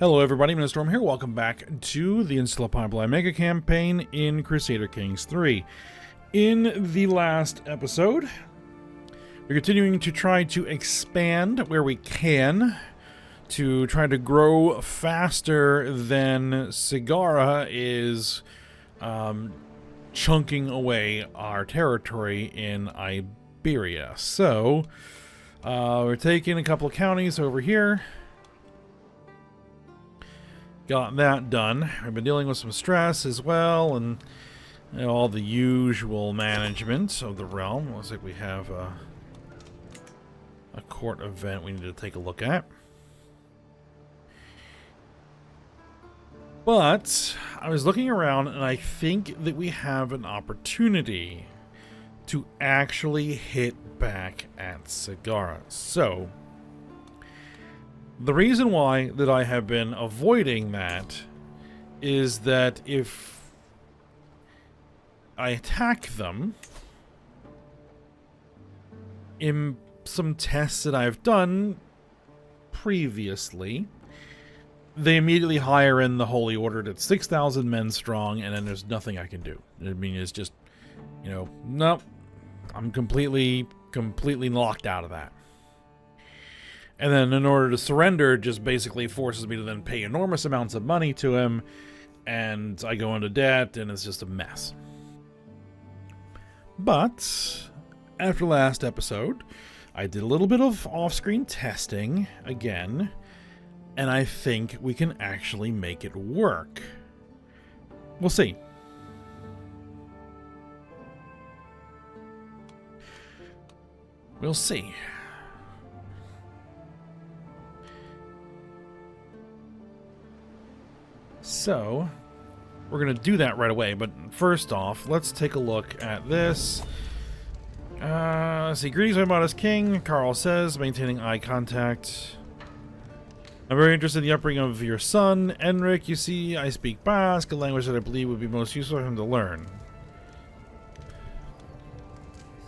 Hello everybody, Mr. Storm here. Welcome back to the Insula Populi Megacampaign in Crusader Kings 3. In the last episode, we're continuing to try to expand where we can to try to grow faster than Sigara is chunking away our territory in Iberia. So, we're taking a couple of counties over here. Got that done. I've been dealing with some stress as well, and you know, all the usual management of the realm. Looks like we have a court event we need to take a look at. But I was looking around, and I think that we have an opportunity to actually hit back at Sigara. So the reason why that I have been avoiding that is that if I attack them in some tests that I've done previously, they immediately hire in the Holy Order that's 6,000 men strong, and then there's nothing I can do. I mean, it's just, you know, nope, I'm completely locked out of that. And then in order to surrender, just basically forces me to then pay enormous amounts of money to him, and I go into debt, and it's just a mess. But after last episode, I did a little bit of off-screen testing again, and I think we can actually make it work. We'll see. We'll see. So, we're going to do that right away, but first off, let's take a look at this. Let's see, greetings, my modest king, Carl says, maintaining eye contact. I'm very interested in the upbringing of your son, Enric. You see, I speak Basque, a language that I believe would be most useful for him to learn.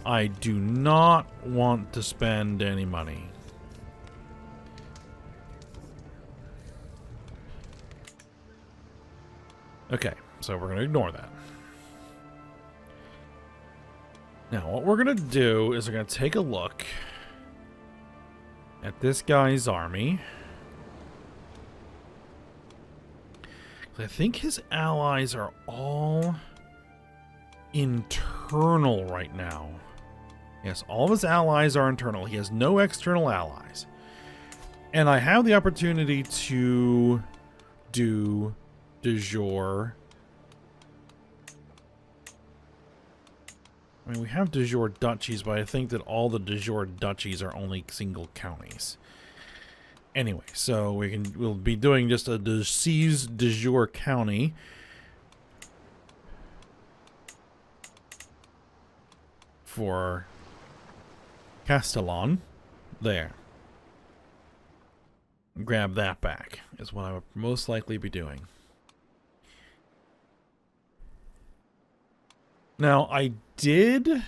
I do not want to spend any money. Okay, so we're going to ignore that. Now, what we're going to do is we're going to take a look at this guy's army. I think his allies are all internal right now. Yes, all of his allies are internal. He has no external allies. And I have the opportunity to do de jure. I mean, we have de jure duchies, but I think that all the de jure duchies are only single counties. Anyway, so we'll be doing just a disease de jure county. For Castellon. There. Grab that back is what I would most likely be doing. Now, I did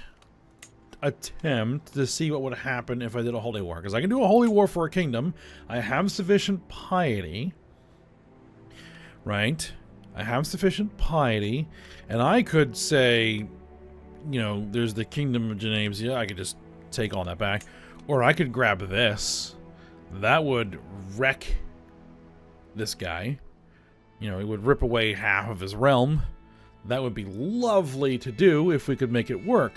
attempt to see what would happen if I did a holy war, because I can do a holy war for a kingdom. I have sufficient piety, right? I have sufficient piety, and I could say, you know, there's the kingdom of Genevia. I could just take all that back, or I could grab this. That would wreck this guy. You know, it would rip away half of his realm. That would be lovely to do if we could make it work.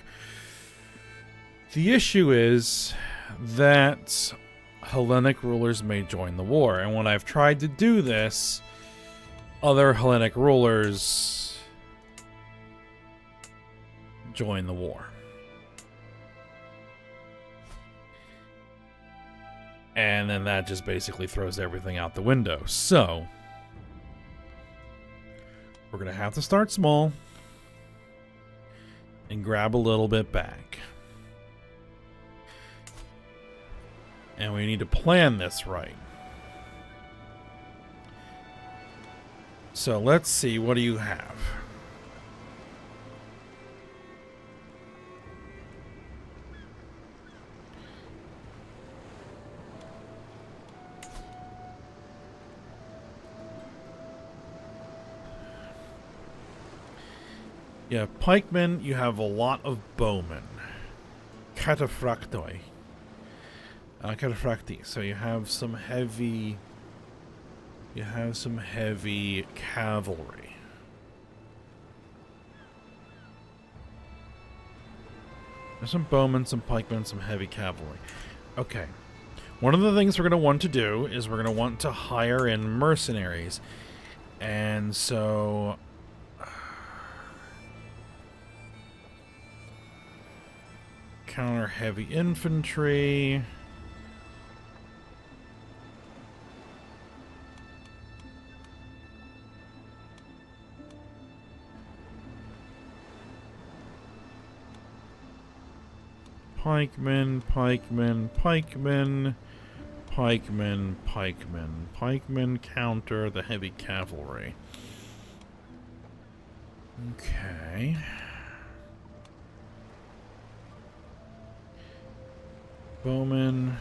The issue is that Hellenic rulers may join the war, and when I've tried to do this, other Hellenic rulers join the war. And then that just basically throws everything out the window. So we're going to have to start small and grab a little bit back. And we need to plan this right. So let's see, what do you have? Yeah, pikemen, you have a lot of bowmen. Cataphractoi. Cataphracti. So you have some heavy... You have some heavy cavalry. There's some bowmen, some pikemen, some heavy cavalry. Okay. One of the things we're going to want to do is we're going to want to hire in mercenaries. And so... counter heavy infantry... Pikemen, pikemen, pikemen, pikemen, pikemen, pikemen counter the heavy cavalry. Okay. Bowmen.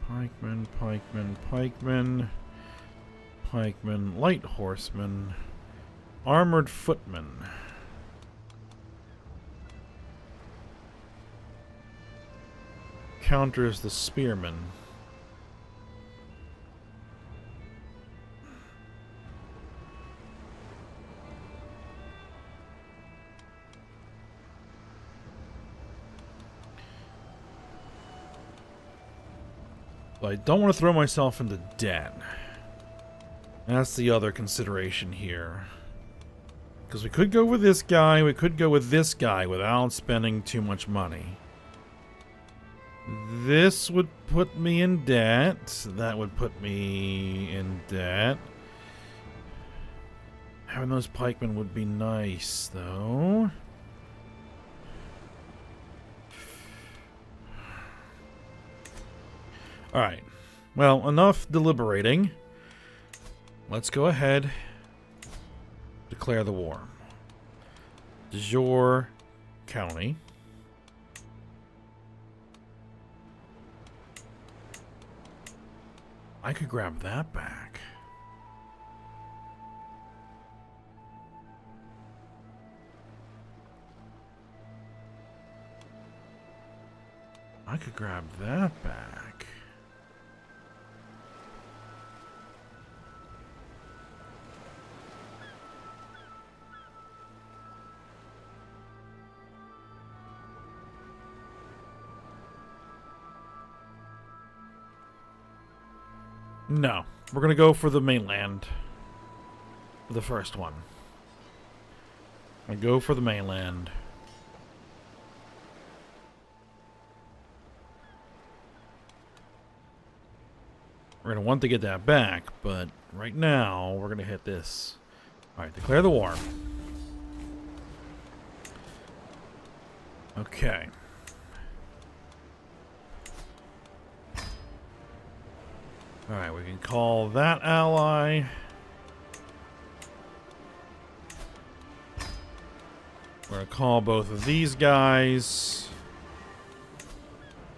Pikemen, pikemen, pikemen, pikemen, light horsemen, armored footmen. Counters the spearmen. But I don't want to throw myself into debt. That's the other consideration here. Because we could go with this guy, we could go with this guy without spending too much money. This would put me in debt. That would put me in debt. Having those pikemen would be nice, though. Alright. Well, enough deliberating. Let's go ahead. Declare the war. De jure County. I could grab that back. I could grab that back. No, we're gonna go for the mainland. For the first one. I go for the mainland. We're gonna want to get that back, but right now we're gonna hit this. Alright, declare the war. Okay. Alright, we can call that ally. We're going to call both of these guys.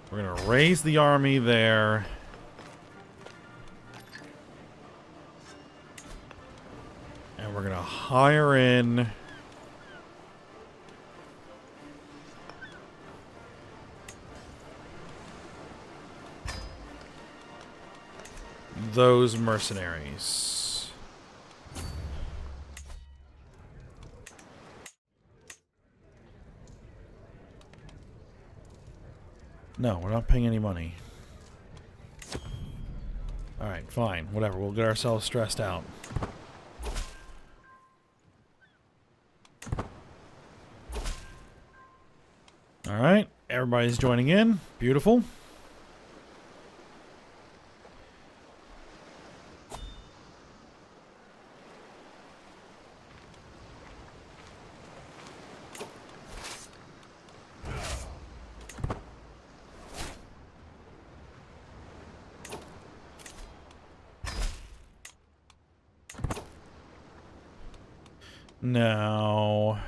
We're going to raise the army there. And we're going to hire in those mercenaries. No, we're not paying any money. Alright, fine. Whatever. We'll get ourselves stressed out. Alright. Everybody's joining in. Beautiful. Now,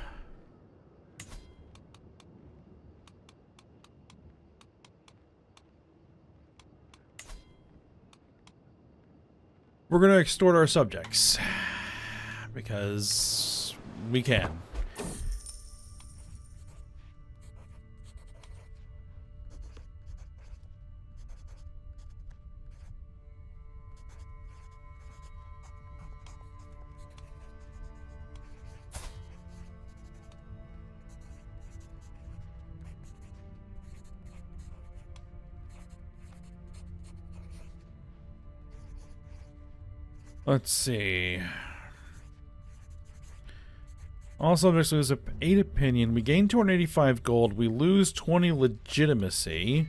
We're going to extort our subjects. Because we can. Let's see. All subjects lose 8 opinion. We gain 285 gold. We lose 20 legitimacy.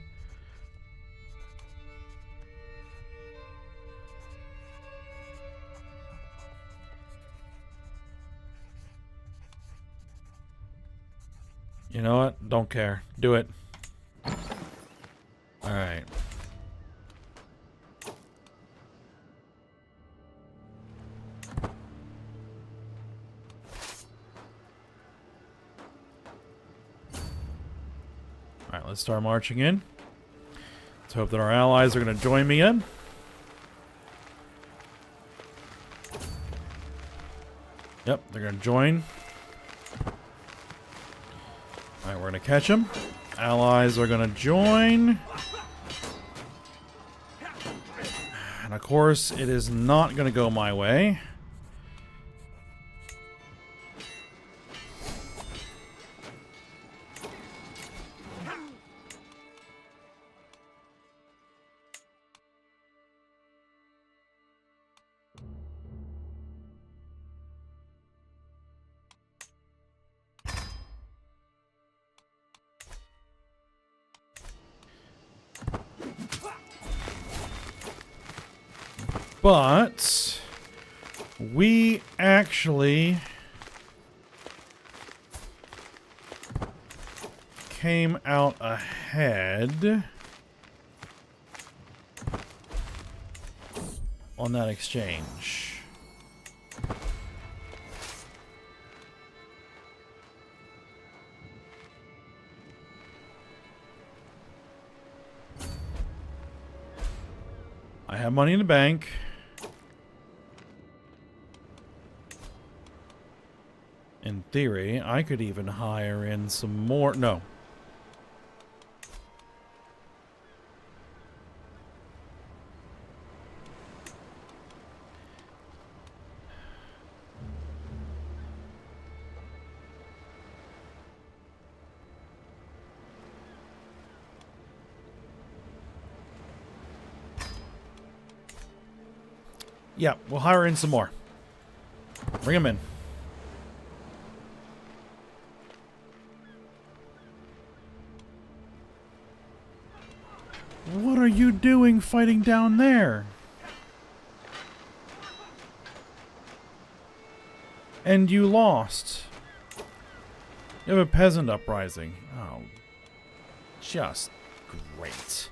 You know what? Don't care. Do it. Alright. Alright, let's start marching in. Let's hope that our allies are going to join me in. Yep, they're going to join. Alright, we're going to catch them. Allies are going to join. And of course, it is not going to go my way. But we actually came out ahead on that exchange. I have money in the bank. In theory, I could even hire in some more. No. Yeah, we'll hire in some more. Bring them in. What are you doing fighting down there? And you lost. You have a peasant uprising. Oh. Just great.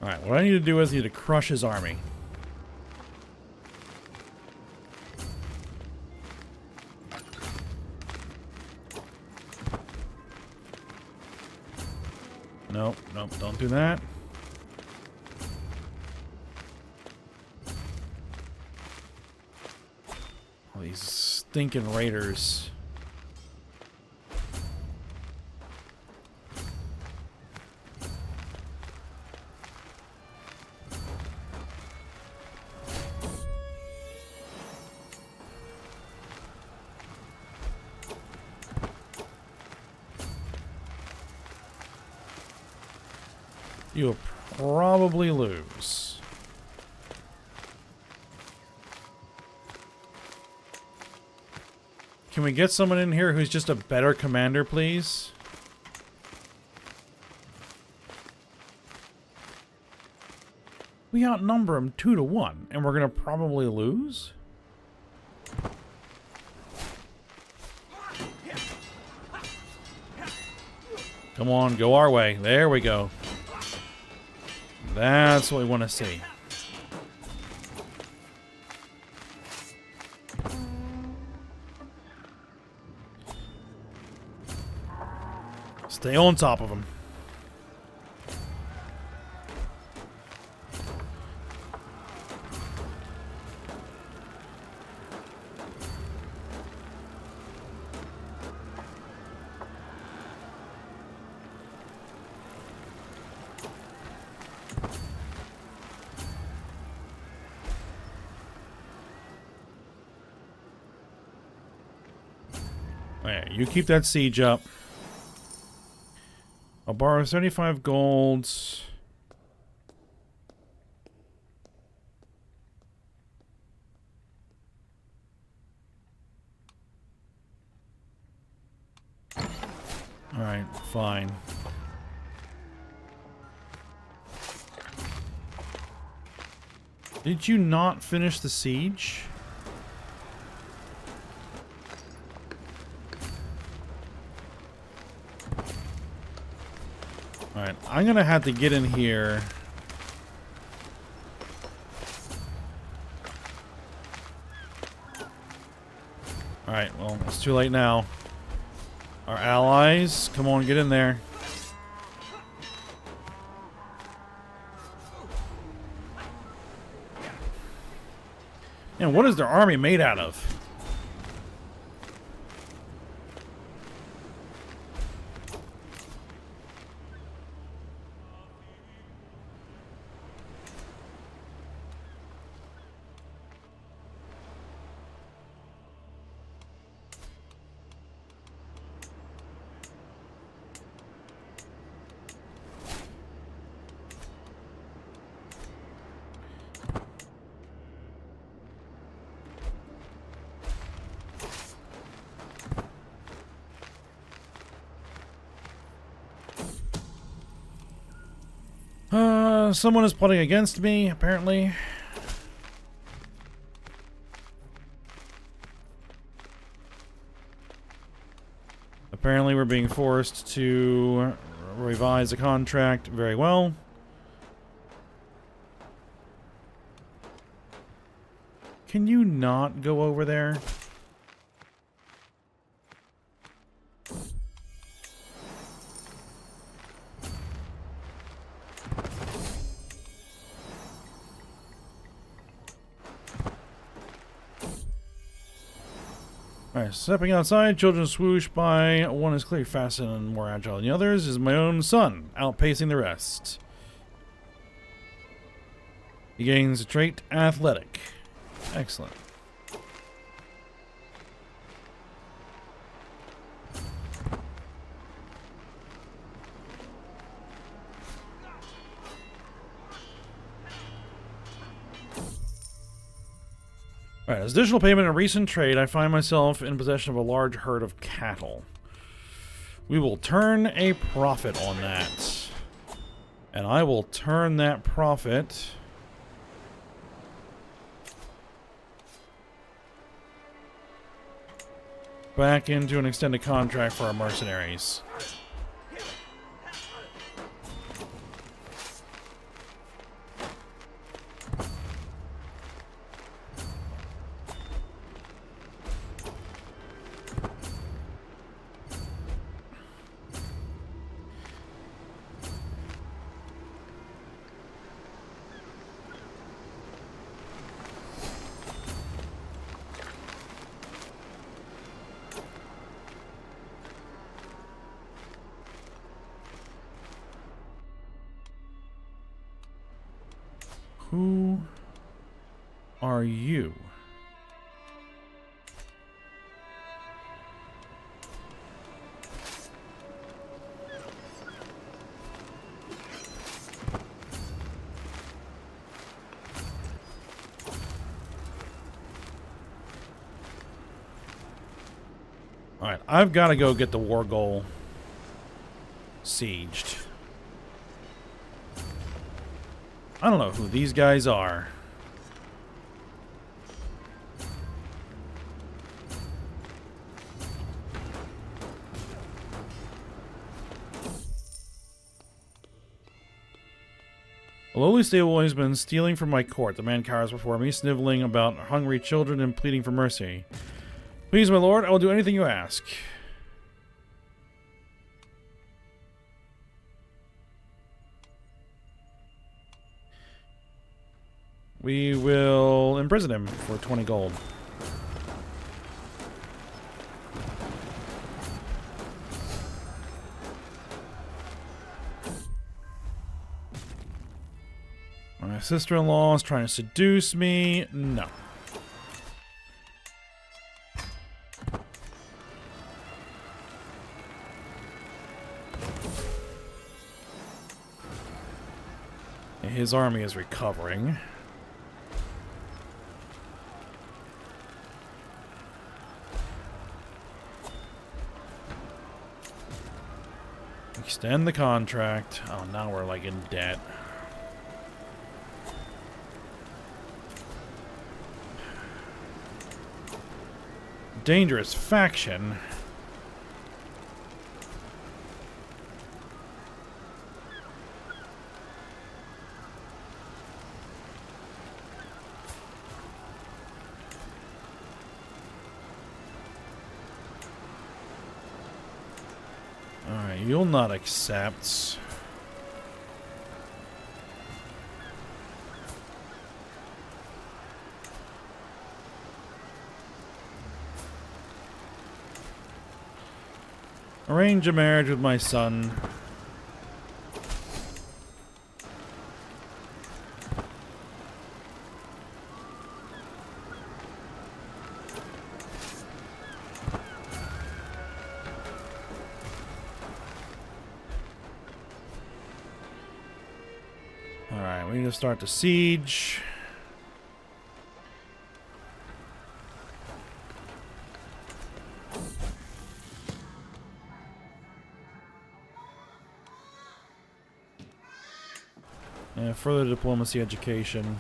Alright, what I need to do is I need to crush his army. Nope, nope, don't do that. All these stinking raiders. You'll probably lose. Can we get someone in here who's just a better commander, please? We outnumber them 2-1, and we're gonna probably lose? Come on, go our way. There we go. That's what we want to see. Stay on top of them. Alright, you keep that siege up. I'll borrow 75 gold. Alright, fine. Did you not finish the siege? Alright, I'm gonna have to get in here. Alright, well, it's too late now. Our allies, come on, get in there. And what is their army made out of? Someone is plotting against me, apparently. Apparently we're being forced to revise the contract. Very well. Can you not go over there? Alright, stepping outside, children swoosh by. One is clearly faster and more agile than the others. Is my own son, outpacing the rest. He gains a trait, athletic. Excellent. Alright, as additional payment in a recent trade, I find myself in possession of a large herd of cattle. We will turn a profit on that. And I will turn that profit back into an extended contract for our mercenaries. Who are you? Alright, I've got to go get the war goal sieged. I don't know who these guys are. A lowly stable has been stealing from my court. The man cowers before me, sniveling about hungry children and pleading for mercy. Please, my lord, I will do anything you ask. We will imprison him for 20 gold. My sister-in-law is trying to seduce me. No. His army is recovering. Extend the contract. Oh, now we're like in debt. Dangerous faction. Alright, you'll not accept. Arrange a marriage with my son. Alright, we need to start the siege. Yeah, further diplomacy education.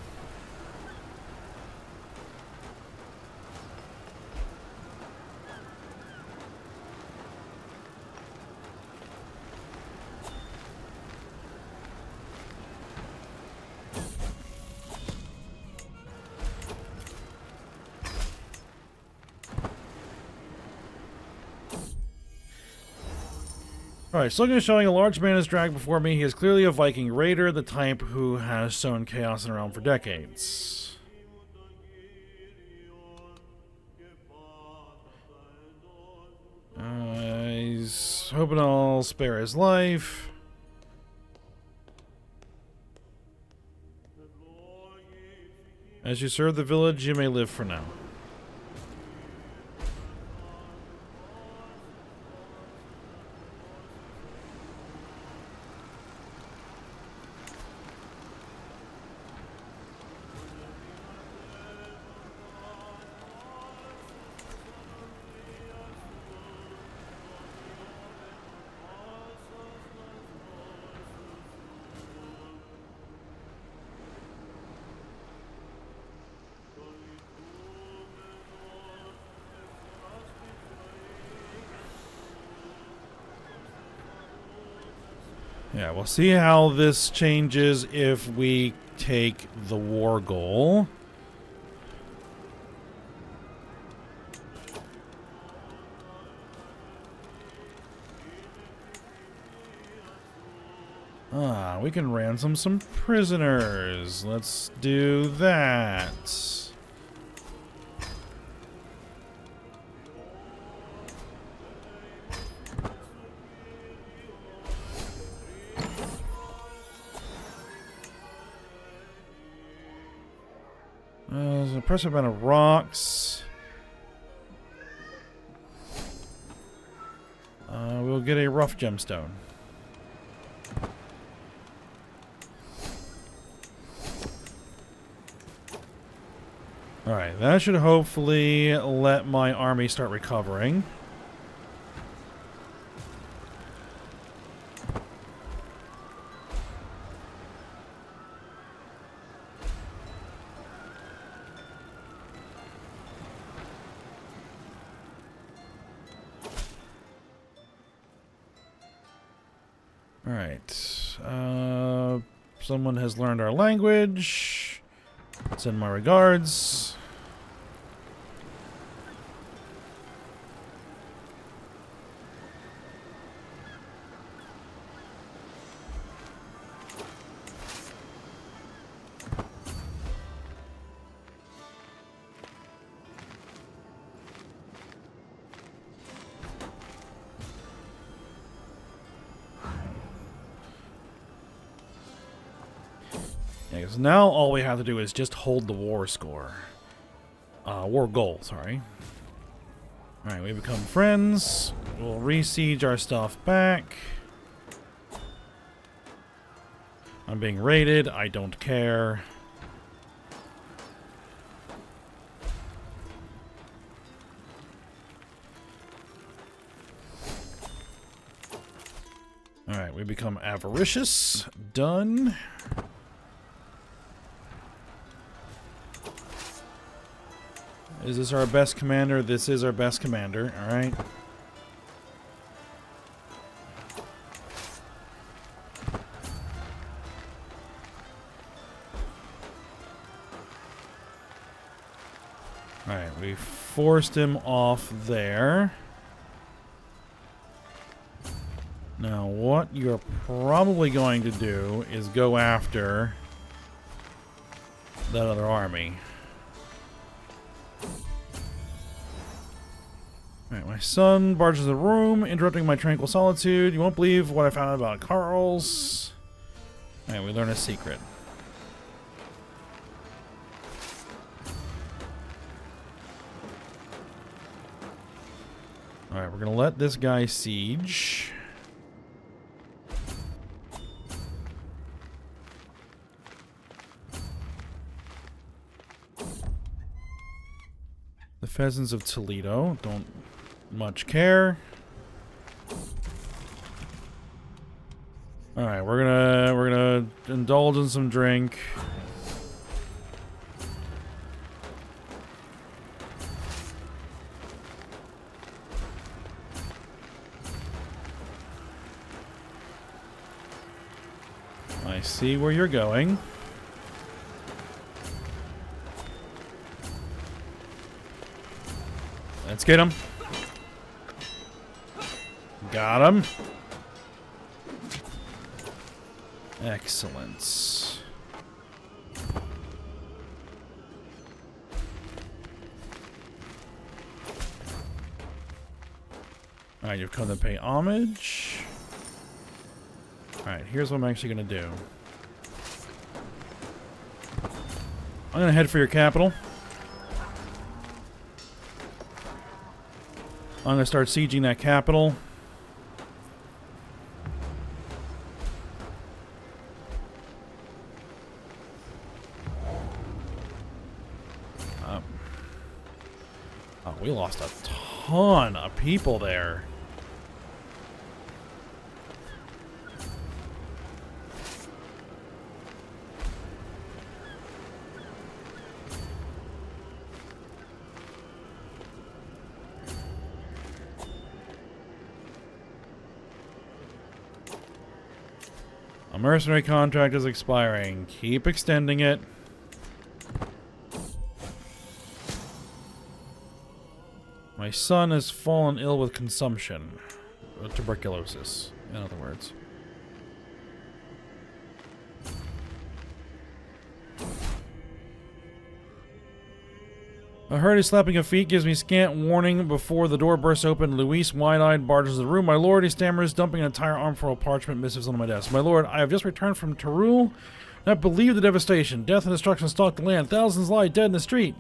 Alright, Slogan is showing a large man is dragged before me. He is clearly a Viking raider, the type who has sown chaos in the realm for decades. He's hoping I'll spare his life. As you serve the village, you may live for now. Yeah, we'll see how this changes if we take the war goal. Ah, we can ransom some prisoners. Let's do that. There's an impressive amount of rocks. We'll get a rough gemstone. Alright, that should hopefully let my army start recovering. Alright. Someone has learned our language. Send my regards. Yeah, because now all we have to do is just hold the war score. War goal, sorry. Alright, we become friends. We'll re-siege our stuff back. I'm being raided. I don't care. Alright, we become avaricious. Done. Is this our best commander? This is our best commander. Alright. Alright, we forced him off there. Now, what you're probably going to do is go after that other army. Alright, my son barges the room, interrupting my tranquil solitude. You won't believe what I found out about Carl's. Alright, we learn a secret. Alright, we're gonna let this guy siege. The Pheasants of Toledo don't much care. Alright, we're gonna indulge in some drink. I see where you're going. Let's get him. Got him. Excellent. Alright, you've come to pay homage. Alright, here's what I'm actually going to do. I'm going to head for your capital. I'm going to start sieging that capital. Oh, we lost a ton of people there. A mercenary contract is expiring. Keep extending it. My son has fallen ill with consumption. Tuberculosis, in other words. A hurried slapping of feet gives me scant warning before the door bursts open. Luis, wide-eyed, barges the room. My lord, he stammers, dumping an entire armful of parchment missives on my desk. My lord, I have just returned from Terul. Not believe the devastation. Death and destruction stalk the land. Thousands lie dead in the street.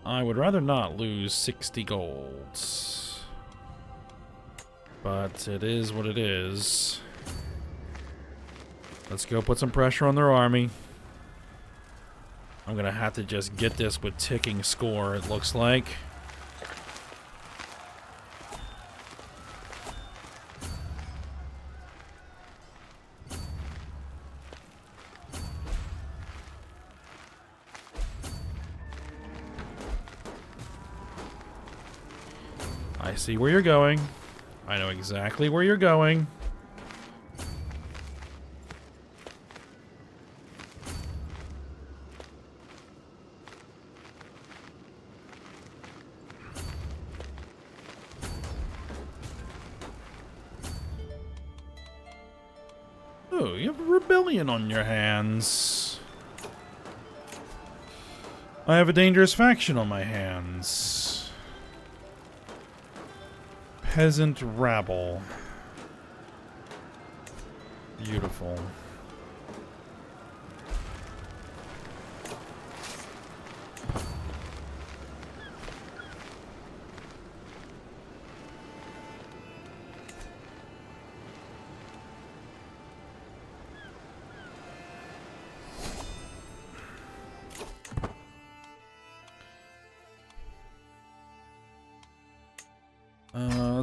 I would rather not lose 60 golds. But it is what it is. Let's go put some pressure on their army. I'm gonna have to just get this with ticking score, it looks like. I see where you're going. I know exactly where you're going. Oh, you have a rebellion on your hands. I have a dangerous faction on my hands. Peasant rabble. Beautiful.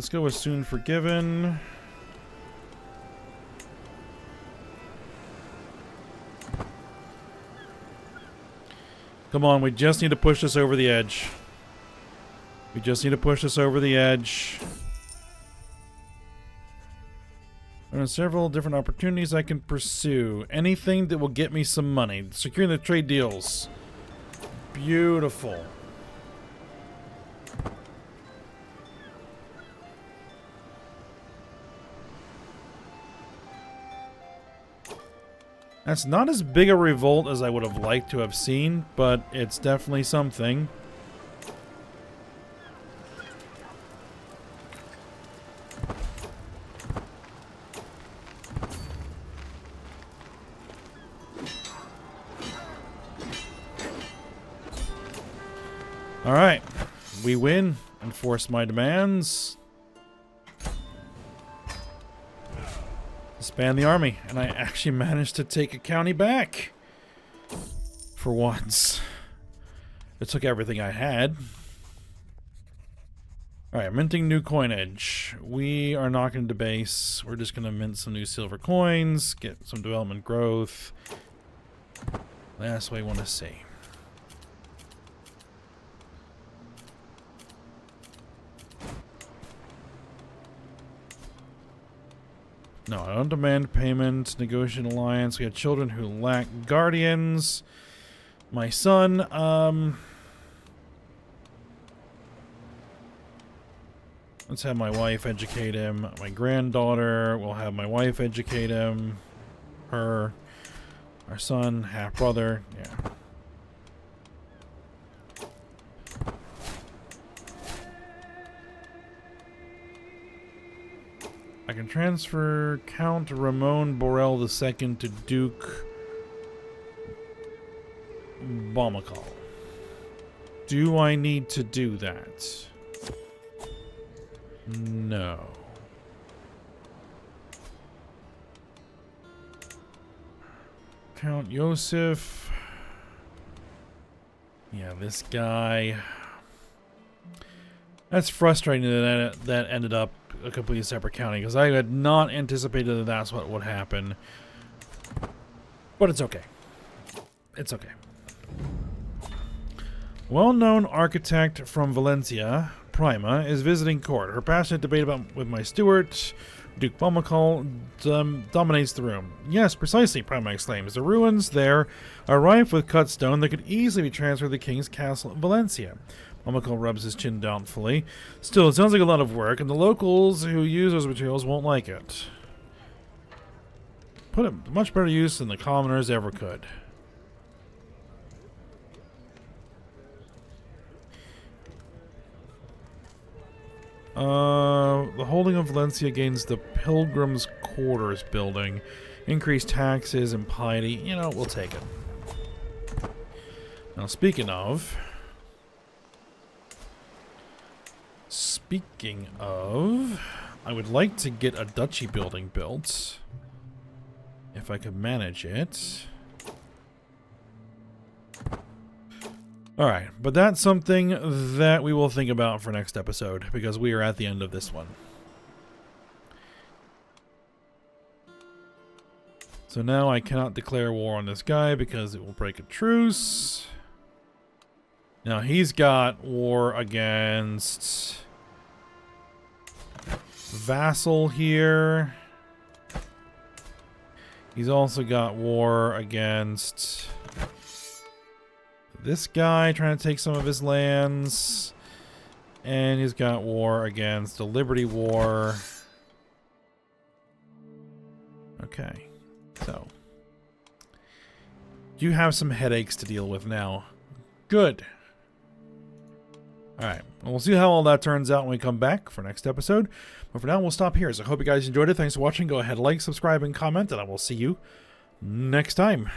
let's go with Soon Forgiven. Come on, we just need to push this over the edge. We just need to push this over the edge. There are several different opportunities I can pursue. Anything that will get me some money. Securing the trade deals. Beautiful. That's not as big a revolt as I would have liked to have seen, but it's definitely something. Alright, we win. Enforce my demands. Disband the army, and I actually managed to take a county back. For once. It took everything I had. Alright, minting new coinage. We are not going to debase. We're just going to mint some new silver coins, get some development growth. That's what I want to see. No, I don't demand payment. Negotiate alliance. We have children who lack guardians. My son, let's have my wife educate him. My granddaughter, we'll have my wife educate him. Her. Our son, half-brother. Yeah. I can transfer Count Ramon Borel II to Duke Bomakal. Do I need to do that? No. Count Yosef. Yeah, this guy. That's frustrating that ended up a completely separate county, because I had not anticipated that that's what would happen. But it's okay. It's okay. Well-known architect from Valencia, Prima, is visiting court. Her passionate debate with my steward, Duke Bomakal, dominates the room. Yes, precisely, Prima exclaims. The ruins there are rife with cut stone that could easily be transferred to the king's castle in Valencia. Bomakal rubs his chin doubtfully. Still, it sounds like a lot of work, and the locals who use those materials won't like it. Put it to much better use than the commoners ever could. The holding of Valencia gains the Pilgrims' Quarters building. Increased taxes and piety. You know, we'll take it. Now, speaking of, I would like to get a duchy building built. If I could manage it. Alright, but that's something that we will think about for next episode, because we are at the end of this one. So now I cannot declare war on this guy because it will break a truce. Now he's got war against Vassal here. He's also got war against this guy, trying to take some of his lands. And he's got war against the Liberty War. Okay, so you have some headaches to deal with now. Good. Alright, we'll see how all that turns out when we come back for next episode. But for now, we'll stop here. So I hope you guys enjoyed it. Thanks for watching. Go ahead, like, subscribe, and comment, and I will see you next time.